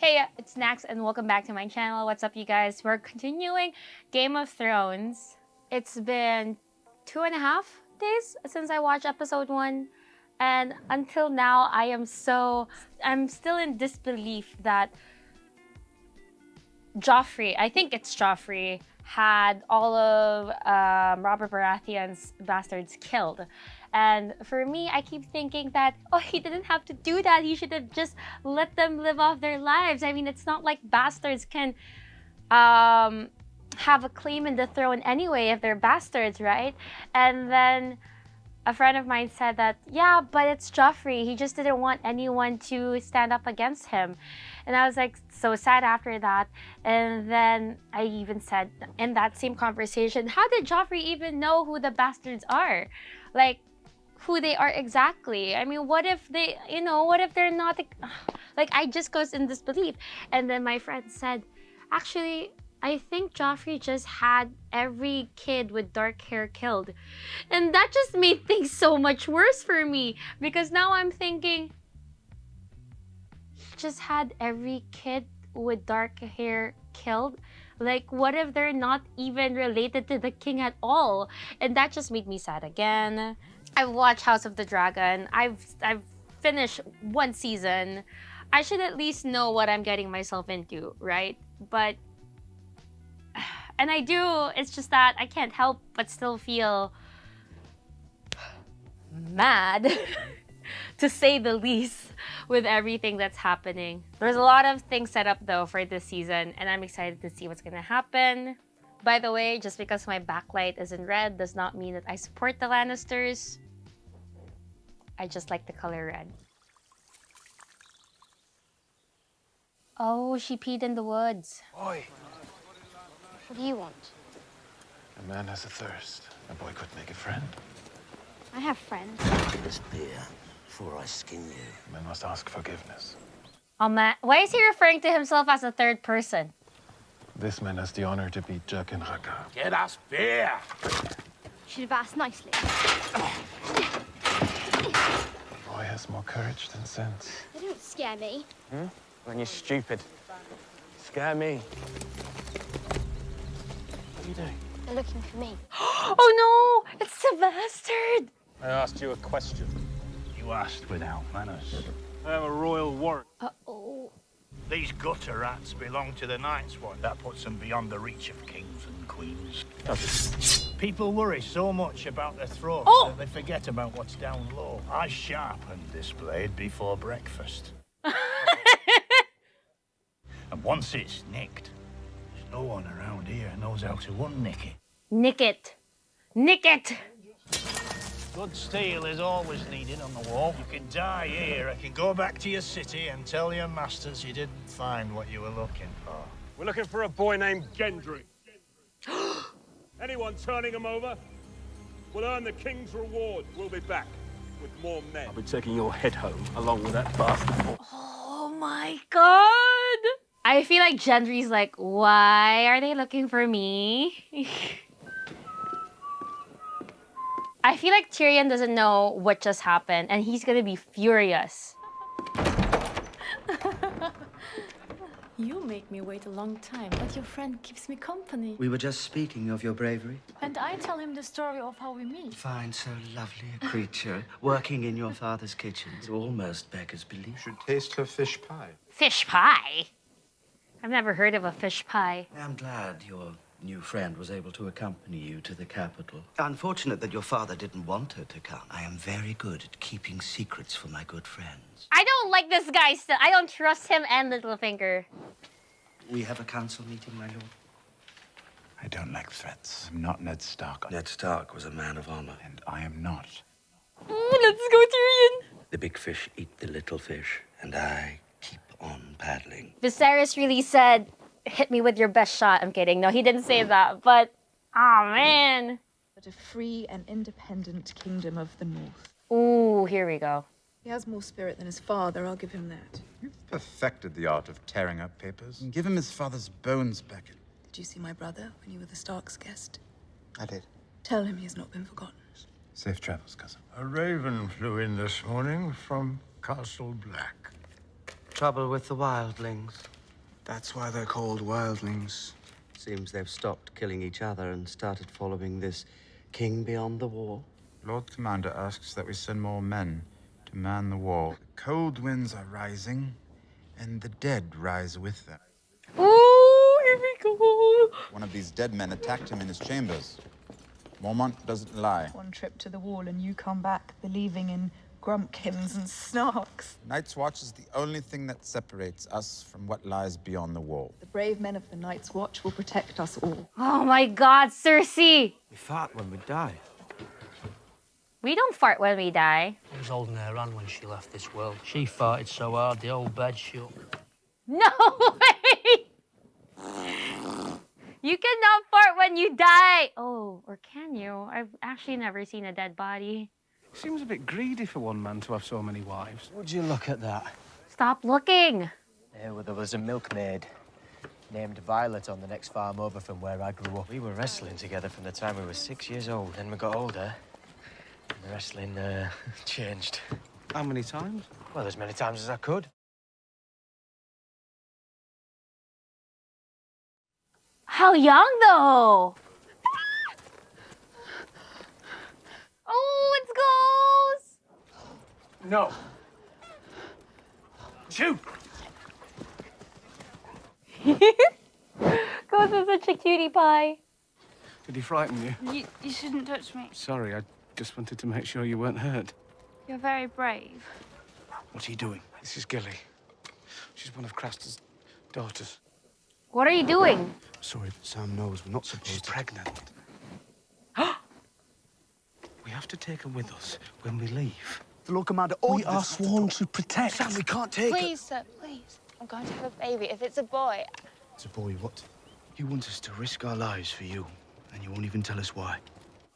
Hey, it's Nax and welcome back to my channel. What's up, you guys? We're continuing Game of Thrones. It's been 2.5 days since I watched episode 1. And until now, I'm still in disbelief that Joffrey, I think it's Joffrey, had all of Robert Baratheon's bastards killed. And for me, I keep thinking that, oh, he didn't have to do that. He should have just let them live off their lives. I mean, it's not like bastards can have a claim in the throne anyway if they're bastards, right? And then a friend of mine said that, yeah, but it's Joffrey. He just didn't want anyone to stand up against him. And I was like so sad after that. And then I even said in that same conversation, how did Joffrey even know who the bastards are? Like, who they are exactly. I mean, what if they, what if they're not, like, I just goes in disbelief. And then my friend said, actually, I think Joffrey just had every kid with dark hair killed. And that just made things so much worse for me, because now I'm thinking, he just had every kid with dark hair killed? Like, what if they're not even related to the king at all? And that just made me sad again. I've watched House of the Dragon. I've finished one season. I should at least know what I'm getting myself into, right? But, and I do, it's just that I can't help but still feel mad, to say the least, with everything that's happening. There's a lot of things set up though for this season, and I'm excited to see what's gonna happen. By the way, just because my backlight is in red does not mean that I support the Lannisters. I just like the color red. Oh, she peed in the woods. Boy, What do you want? a man has a thirst. A boy could make a friend. I have friends. This beer before I skin you. A man must ask forgiveness. Oh man, why is he referring to himself as a third person? This man has the honor to be Jaqen H'ghar. Get us beer! Should have asked nicely. A boy has more courage than sense. They don't scare me. When you're stupid. Scare me. What are you doing? They're looking for me. Oh no, it's the bastard! I asked you a question. You asked without manners. I am a royal warrant. Uh-oh. These gutter rats belong to the Night's Watch. That puts them beyond the reach of kings and queens. People worry so much about their throats that they forget about what's down low. I sharpened this blade before breakfast. And once it's nicked, there's no one around here knows how to unnick it. Nick it. Nick it! Good steel is always needed on the wall. You can die here, or can go back to your city and tell your masters you didn't find what you were looking for. We're looking for a boy named Gendry. Anyone turning him over will earn the king's reward. We'll be back with more men. I'll be taking your head home along with that bastard. Oh my god! I feel like Gendry's like, why are they looking for me? I feel like Tyrion doesn't know what just happened, and he's gonna be furious. You make me wait a long time, but your friend keeps me company. We were just speaking of your bravery. And I tell him the story of how we meet. Find so lovely a creature working in your father's kitchen. It almost beggars belief. Should taste her fish pie. Fish pie? I've never heard of a fish pie. I'm glad your new friend was able to accompany you to the capital. Unfortunate that your father didn't want her to come. I am very good at keeping secrets for my good friends. I don't like this guy still. I don't trust him and Littlefinger. We have a council meeting, my lord. I don't like threats. I'm not Ned Stark. Ned Stark was a man of honor. And I am not. Ooh, let's go, Tyrion. The big fish eat the little fish, and I keep on paddling. Viserys really said, hit me with your best shot. I'm kidding. No, he didn't say that, but, oh man. But a free and independent kingdom of the North. Ooh, here we go. He has more spirit than his father, I'll give him that. You've perfected the art of tearing up papers. And give him his father's bones back. Did you see my brother when you were the Stark's guest? I did. Tell him he has not been forgotten. Safe travels, cousin. A raven flew in this morning from Castle Black. trouble with the wildlings. That's why they're called wildlings. Seems they've stopped killing each other and started following this king beyond the wall. Lord Commander asks that we send more men to man the wall. The cold winds are rising, and the dead rise with them. Ooh, here we go. One of these dead men attacked him in his chambers. Mormont doesn't lie. One trip to the wall and you come back believing in grumpkins and snarks. Night's Watch is the only thing that separates us from what lies beyond the wall. The brave men of the Night's Watch will protect us all. Oh my God, Cersei. We fart when we die. We don't fart when we die. I was holding her hand when she left this world. She farted so hard the whole bed shook. No way! You cannot fart when you die. Oh, or can you? I've actually never seen a dead body. Seems a bit greedy for one man to have so many wives. Would you look at that? Stop looking. Well, there was a milkmaid named Violet on the next farm over from where I grew up. We were wrestling together from the time we were 6 years old. Then we got older, and the wrestling changed. How many times? Well, as many times as I could. How young, though? Oh, it's Ghost! No. Shoot! Ghost is such a cutie pie. Did he frighten you? You shouldn't touch me. Sorry, I just wanted to make sure you weren't hurt. You're very brave. What's he doing? This is Gilly. She's one of Craster's daughters. What are you doing? Sorry, but Sam knows we're not supposed to... She's pregnant. We have to take her with us when we leave. The Lord Commander ordered us. We are sworn to protect. Sam, we can't take her. Please, sir, please. I'm going to have a baby. If it's a boy... It's a boy, what? He wants us to risk our lives for you, and you won't even tell us why.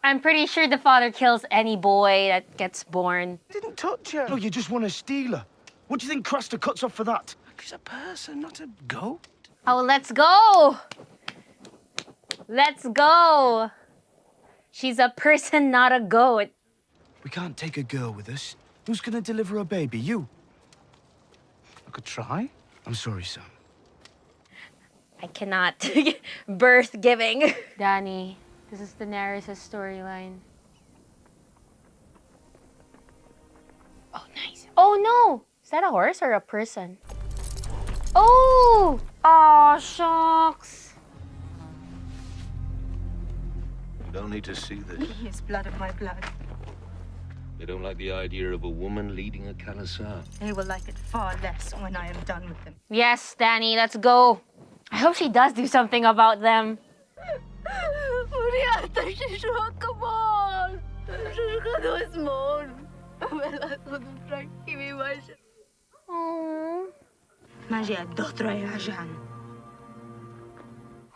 I'm pretty sure the father kills any boy that gets born. I didn't touch her. No, you just want to steal her. What do you think Craster cuts off for that? She's a person, not a goat. Oh, let's go! Let's go! She's a person, not a goat. We can't take a girl with us. Who's gonna deliver a baby? You? I could try. I'm sorry, Sam. I cannot. Birth giving. Dany, this is Daenerys' storyline. Oh, nice. Oh, no! Is that a horse or a person? Oh! Oh, shucks. You don't need to see this. He is blood of my blood. They don't like the idea of a woman leading a Khalasar. They will like it far less when I am done with them. Yes, Dany, let's go. I hope she does do something about them. Come on! Oh. Magia Dothrayajan.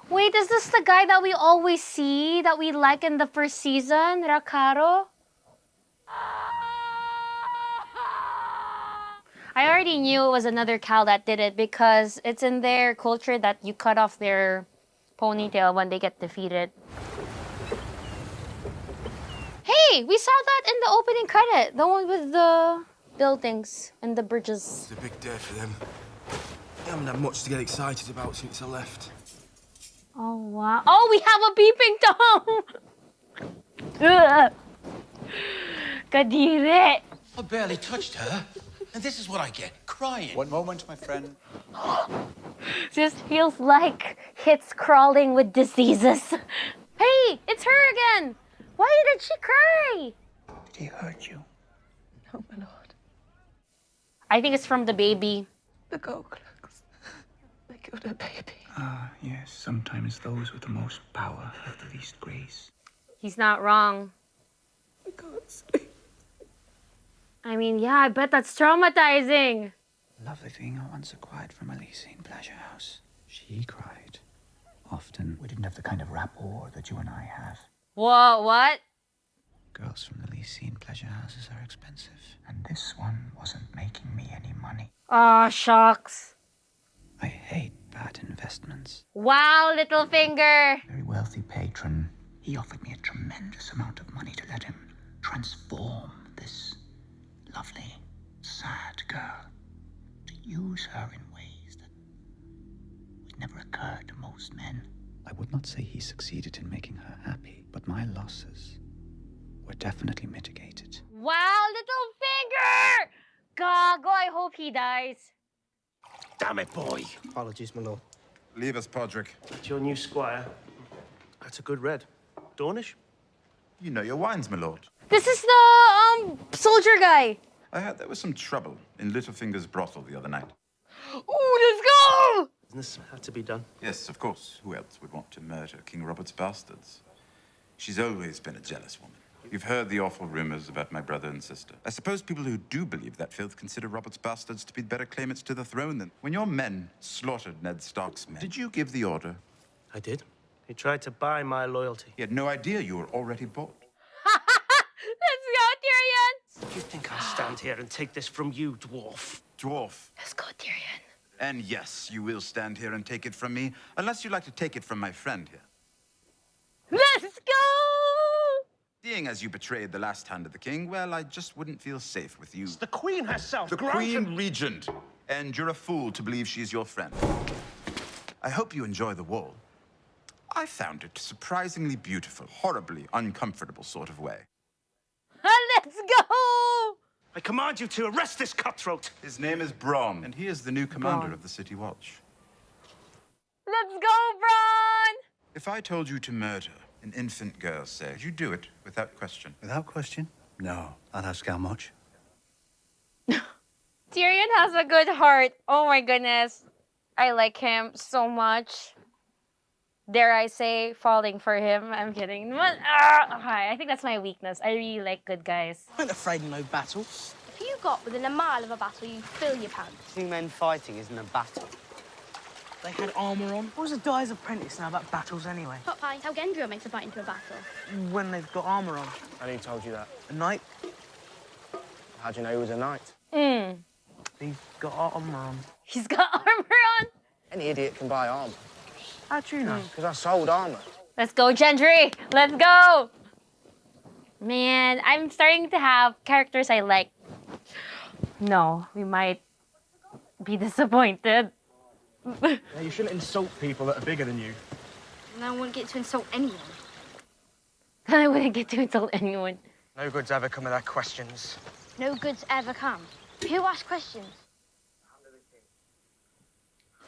Wait, is this the guy that we always see, that we like in the first season, Rakaro? I already knew it was another Cal that did it because it's in their culture that you cut off their ponytail when they get defeated. Hey, we saw that in the opening credit, the one with the buildings and the bridges. It's a big day for them. They haven't had much to get excited about since I left. Oh, wow. Oh, we have a peeping Tom! Ugh. Kadire. I barely touched her, and this is what I get, crying. One moment, my friend. Just feels like it's crawling with diseases. Hey, it's her again! Why did she cry? Did he hurt you? No, my lord. I think it's from the baby. The Goklaks. They killed her baby. Ah, yes. Sometimes those with the most power have the least grace. He's not wrong. I can't sleep. I mean, yeah, I bet that's traumatizing. Lovely thing I once acquired from a Lysine pleasure house. She cried. Often we didn't have the kind of rapport that you and I have. Whoa, what? Girls from the Lysine pleasure houses are expensive, and this one wasn't making me any money. Oh, shucks. I hate bad investments. Wow, Littlefinger. Very wealthy patron. He offered me a tremendous amount of money to let him transform this lovely, sad girl to use her in ways that would never occur to most men. I would not say he succeeded in making her happy, but my losses were definitely mitigated. Wow, little finger! Gago, I hope he dies. Damn it, boy. Apologies, my lord. Leave us, Podrick. That's your new squire. That's a good red. Dornish? You know your wines, my lord. This is the, soldier guy. I heard there was some trouble in Littlefinger's brothel the other night. Oh, let's go! Business had to be done. Yes, of course. Who else would want to murder King Robert's bastards? She's always been a jealous woman. You've heard the awful rumors about my brother and sister. I suppose people who do believe that filth consider Robert's bastards to be better claimants to the throne than... When your men slaughtered Ned Stark's men, did you give the order? I did. He tried to buy my loyalty. He had no idea you were already bought. Let's go, Tyrion! Do you think I'll stand here and take this from you, dwarf? Dwarf. Let's go, Tyrion. And yes, you will stand here and take it from me, unless you like to take it from my friend here. Let's go! Seeing as you betrayed the last hand of the king, well, I just wouldn't feel safe with you. It's the queen herself. The Queen Regent. And you're a fool to believe she's your friend. I hope you enjoy the wall. I found it surprisingly beautiful, horribly uncomfortable sort of way. Let's go! I command you to arrest this cutthroat. His name is Bronn, and he is the new commander of the City Watch. Let's go, Bronn! If I told you to murder an infant girl, say, would you do it without question? Without question? No. I'd ask how much. Tyrion has a good heart. Oh my goodness. I like him so much. Dare I say, falling for him. I'm kidding. I think that's my weakness. I really like good guys. I ain't afraid of no battle. If you got within a mile of a battle, you'd fill your pants. Two men fighting isn't a battle. They had armour on. What does a guy's apprentice know about battles anyway? Pot pie, how Gendry makes a fight into a battle. When they've got armour on. And who told you that? A knight? How'd you know he was a knight? He's got armour on. He's got armor on? Any idiot can buy armor. How'd you know? Because I sold armor. Let's go, Gendry! Let's go! Man, I'm starting to have characters I like. No, we might be disappointed. Yeah, you shouldn't insult people that are bigger than you. And I wouldn't get to insult anyone. Then I wouldn't get to insult anyone. No goods ever come of their questions. No goods ever come. Who asks questions?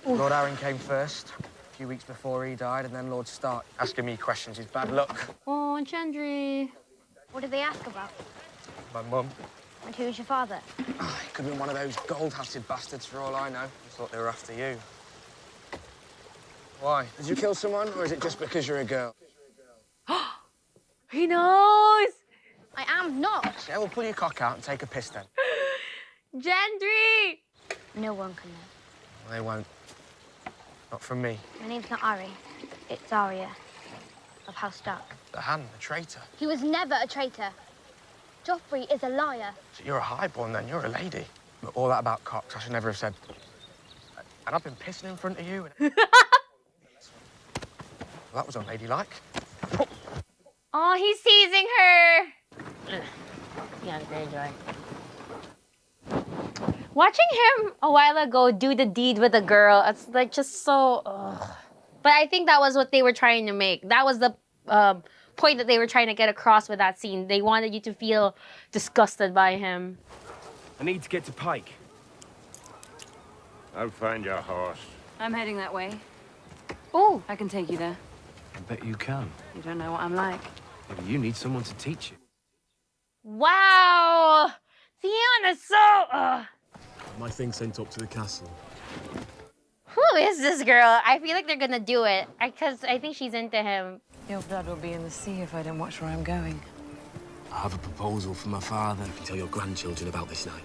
Lord Arryn came first, a few weeks before he died, and then Lord Stark. Asking me questions is bad luck. Oh, Gendry. What did they ask about? My mum. And who's your father? He could have been one of those gold-hatted bastards for all I know. I thought they were after you. Why? Did you kill someone, or is it just because you're a girl? He knows! I am not. Yeah, well, pull your cock out and take a piss then. Gendry! No one can know. They won't. Not from me. My name's not Ari. It's Arya of House Stark. The hand, the traitor. He was never a traitor. Joffrey is a liar. So you're a highborn then, you're a lady. But all that about cocks, I should never have said. And I've been pissing in front of you. And... well, that was unladylike. Oh, he's teasing her. Yeah, Greyjoy. Watching him a while ago do the deed with a girl, it's like just so... Ugh. But I think that was what they were trying to make. That was the point that they were trying to get across with that scene. They wanted you to feel disgusted by him. I need to get to Pike. I'll find your horse. I'm heading that way. Oh, I can take you there. I bet you can. You don't know what I'm like. Maybe you need someone to teach you. Wow! Theon is so... My thing sent up to the castle. Who is this girl? I feel like they're gonna do it. Because I think she's into him. Your blood will be in the sea if I don't watch where I'm going. I have a proposal for my father. You can tell your grandchildren about this night.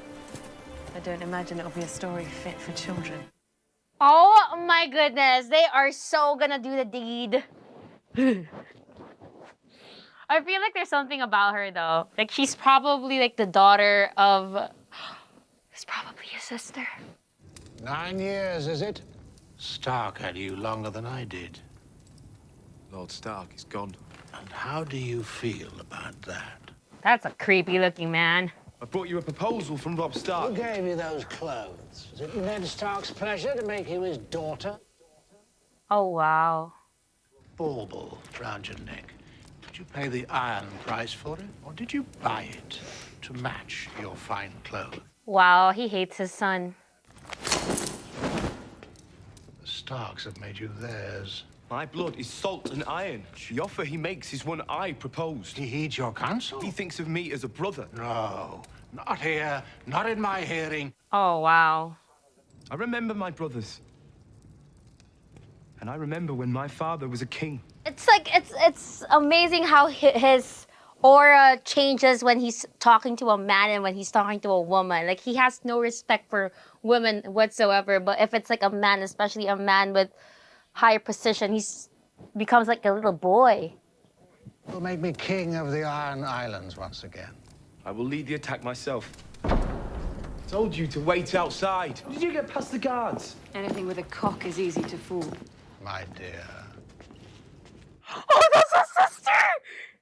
I don't imagine it'll be a story fit for children. Oh my goodness, they are so gonna do the deed. I feel like there's something about her though. Like she's probably like the daughter of... It's probably his sister. 9 years, is it? Stark had you longer than I did. Lord Stark is gone. And how do you feel about that? That's a creepy looking man. I brought you a proposal from Robb Stark. Who gave you those clothes? Was it Ned Stark's pleasure to make you his daughter? Oh, wow. Bauble round your neck. Did you pay the iron price for it, or did you buy it to match your fine clothes? Wow, he hates his son. The Starks have made you theirs. My blood is salt and iron. The offer he makes is one I proposed. He heeds your counsel? He thinks of me as a brother. No, not here, not in my hearing. Oh, wow. I remember my brothers. And I remember when my father was a king. It's like, it's amazing how his aura changes when he's talking to a man and when he's talking to a woman. Like, he has no respect for women whatsoever. But if it's like a man, especially a man with higher position, he's becomes like a little boy. You'll make me king of the Iron Islands once again. I will lead the attack myself. I told you to wait outside. Did you get past the guards? Anything with a cock is easy to fool. My dear. Oh, that's a sister!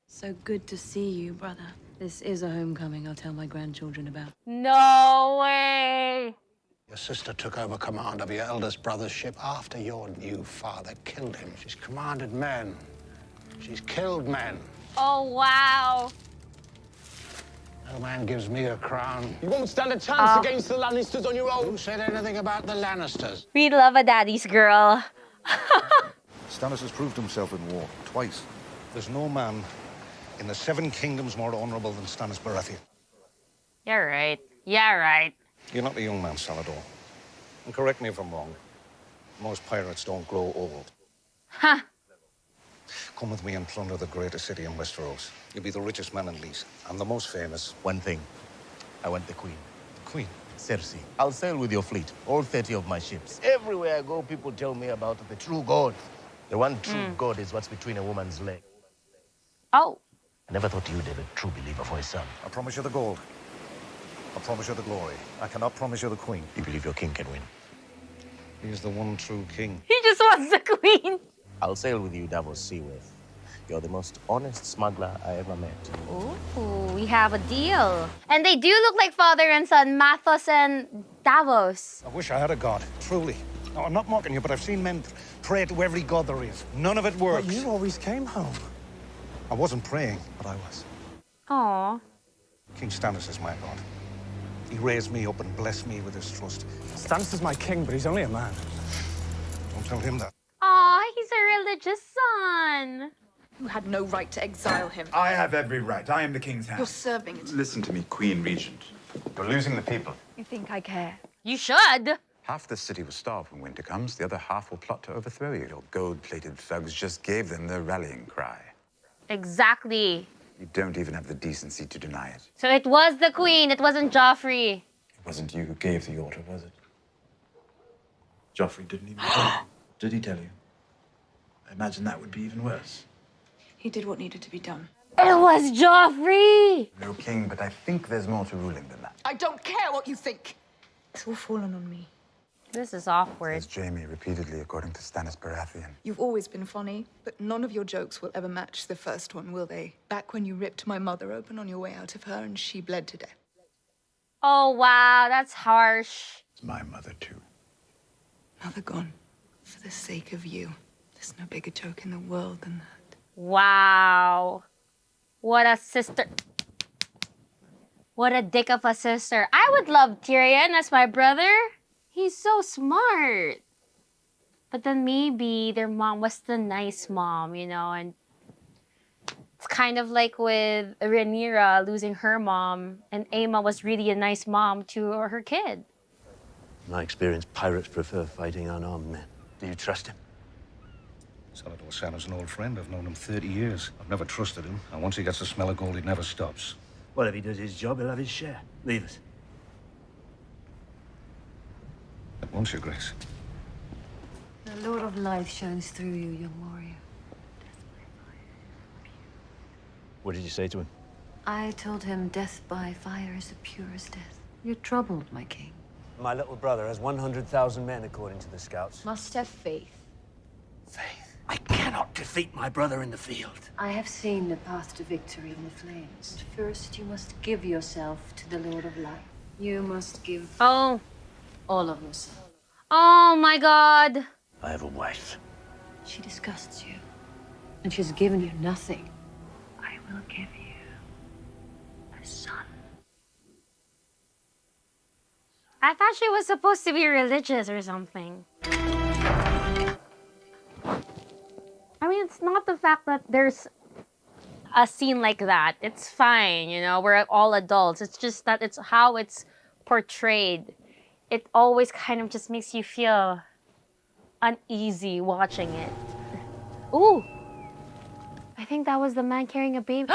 So good to see you, brother. This is a homecoming I'll tell my grandchildren about. No way! Your sister took over command of your eldest brother's ship after your new father killed him. She's commanded men. She's killed men. Oh, wow. No man gives me a crown. You won't stand a chance against the Lannisters on your own. Who said anything about the Lannisters? We love a daddy's girl. Stannis has proved himself in war, twice. There's no man in the Seven Kingdoms more honorable than Stannis Baratheon. You're right. Yeah, right. You're not a young man, Salador. And correct me if I'm wrong. Most pirates don't grow old. Huh. Come with me and plunder the greatest city in Westeros. You'll be the richest man in Lees, and the most famous. One thing. I want the Queen. The Queen? Cersei. I'll sail with your fleet, all 30 of my ships. Everywhere I go, people tell me about the true God. The one true God is what's between a woman's leg. Oh. I never thought you'd have a true believer for a son. I promise you the gold. I promise you the glory. I cannot promise you the queen. You believe your king can win? He is the one true king. He just wants the queen. I'll sail with you, Davos Seaworth. You're the most honest smuggler I ever met. Ooh, we have a deal. And they do look like father and son, Mathos and Davos. I wish I had a god, truly. No, I'm not mocking you, but I've seen men pray to every god there is. None of it works. But you always came home. I wasn't praying, but I was. Aw. King Stannis is my god. He raised me up and blessed me with his trust. Stannis is my king, but he's only a man. Don't tell him that. Aw, he's a religious son. You had no right to exile him. I have every right. I am the king's hand. You're serving it. Listen to me, Queen Regent. You're losing the people. You think I care? You should. Half the city will starve when winter comes. The other half will plot to overthrow you. Your gold-plated thugs just gave them their rallying cry. Exactly. You don't even have the decency to deny it. So it was the queen. It wasn't Joffrey. It wasn't you who gave the order, was it? Joffrey didn't even tell you. Did he tell you? I imagine that would be even worse. He did what needed to be done. It was Joffrey. No king, but I think there's more to ruling than that. I don't care what you think. It's all fallen on me. This is awkward. Says Jaime repeatedly, according to Stannis Baratheon. You've always been funny, but none of your jokes will ever match the first one, will they? Back when you ripped my mother open on your way out of her and she bled to death. Oh, wow. That's harsh. It's my mother, too. Mother gone. For the sake of you. There's no bigger joke in the world than that. Wow. What a sister. What a dick of a sister. I would love Tyrion as my brother. He's so smart. But then maybe their mom was the nice mom, you know, and it's kind of like with Rhaenyra losing her mom, and Aemma was really a nice mom to her kid. In my experience, pirates prefer fighting unarmed men. Do you trust him? Salador Sannah's an old friend. I've known him 30 years. I've never trusted him. And once he gets the smell of gold, he never stops. Well, if he does his job, he'll have his share. Leave us. At once, Your Grace. The Lord of Light shines through you, young warrior. What did you say to him? I told him death by fire is the purest death. You're troubled, my king. My little brother has 100,000 men, according to the scouts. Must have faith. Faith? I cannot defeat my brother in the field. I have seen the path to victory in the flames. But first, you must give yourself to the Lord of Light. You must give all of yourself. Oh my God. I have a wife. She disgusts you, and she's given you nothing. I will give you a son. I thought she was supposed to be religious or something. I mean, it's not the fact that there's a scene like that. It's fine, you know, we're all adults. It's just that it's how it's portrayed. It always kind of just makes you feel uneasy watching it. Ooh! I think that was the man carrying a baby.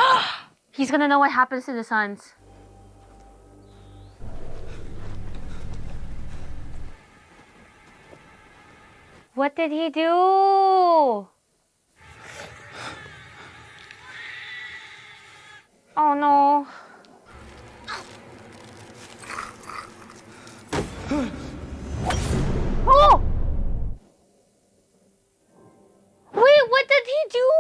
He's gonna know what happens to the sons. What did he do? Oh no. Oh! Wait, what did he do?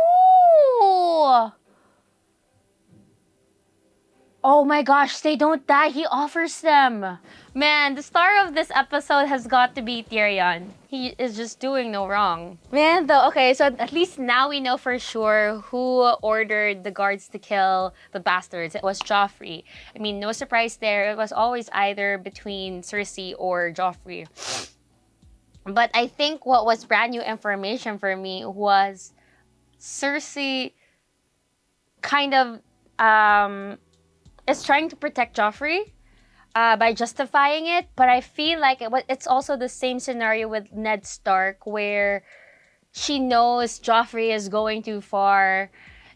Oh my gosh, they don't die. He offers them. Man, the star of this episode has got to be Tyrion. He is just doing no wrong. Man, though, okay, so at least now we know for sure who ordered the guards to kill the bastards. It was Joffrey. I mean, no surprise there. It was always either between Cersei or Joffrey. But I think what was brand new information for me was Cersei kind of is trying to protect Joffrey by justifying it, but I feel like it's also the same scenario with Ned Stark, where she knows Joffrey is going too far,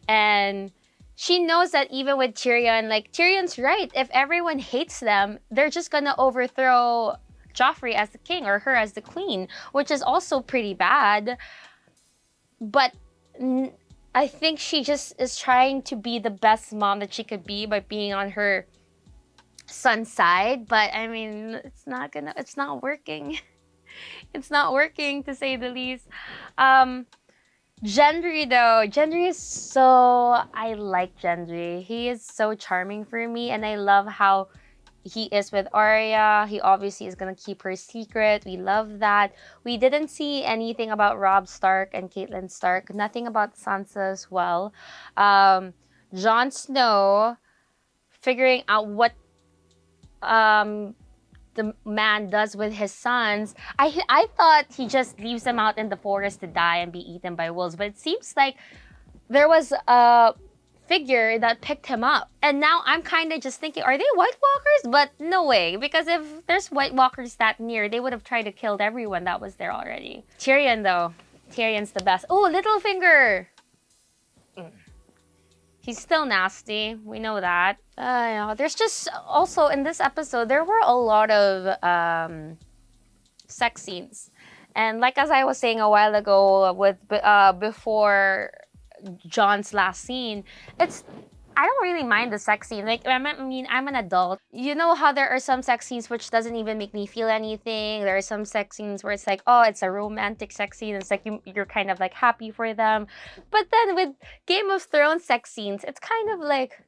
and she knows that even with Tyrion, like, Tyrion's right. If everyone hates them, they're just gonna overthrow Joffrey as the king or her as the queen, which is also pretty bad. But I think she just is trying to be the best mom that she could be by being on her son's side. But I mean, it's not working. It's not working, to say the least. Gendry though, I like Gendry. He is so charming for me, and I love how he is with Arya. He obviously is gonna keep her secret. We love that. We didn't see anything about Robb Stark and Catelyn Stark. Nothing about Sansa as well. Jon Snow figuring out what the man does with his sons. I thought he just leaves them out in the forest to die and be eaten by wolves, but it seems like there was a figure that picked him up. And now I'm kind of just thinking, are they White Walkers? But no way, because if there's White Walkers that near, they would have tried to kill everyone that was there already. Tyrion though, Tyrion's the best. Oh, Littlefinger! He's still nasty, we know that. You know, there's just also in this episode, there were a lot of sex scenes. And like as I was saying a while ago with before John's last scene, I don't really mind the sex scene. Like, I mean, I'm an adult. You know how there are some sex scenes which doesn't even make me feel anything. There are some sex scenes where it's like, oh, it's a romantic sex scene. It's like you're kind of like happy for them. But then with Game of Thrones sex scenes, it's kind of like,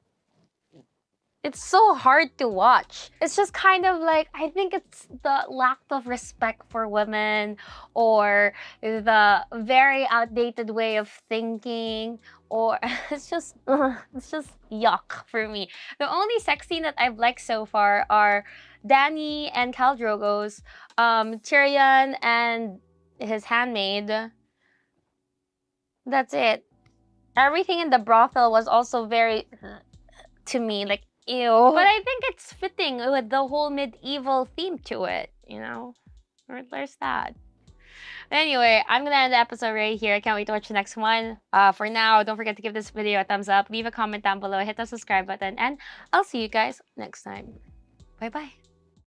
it's so hard to watch. It's just kind of like, I think it's the lack of respect for women, or the very outdated way of thinking, or it's just yuck for me. The only sex scene that I've liked so far are Dany and Khal Drogo's, Tyrion and his handmaid. That's it. Everything in the brothel was also very, to me, like, ew. But I think it's fitting with the whole medieval theme to it, you know? Or there's that. Anyway, I'm gonna end the episode right here. I can't wait to watch the next one. For now, don't forget to give this video a thumbs up, leave a comment down below, hit the subscribe button, and I'll see you guys next time. Bye-bye.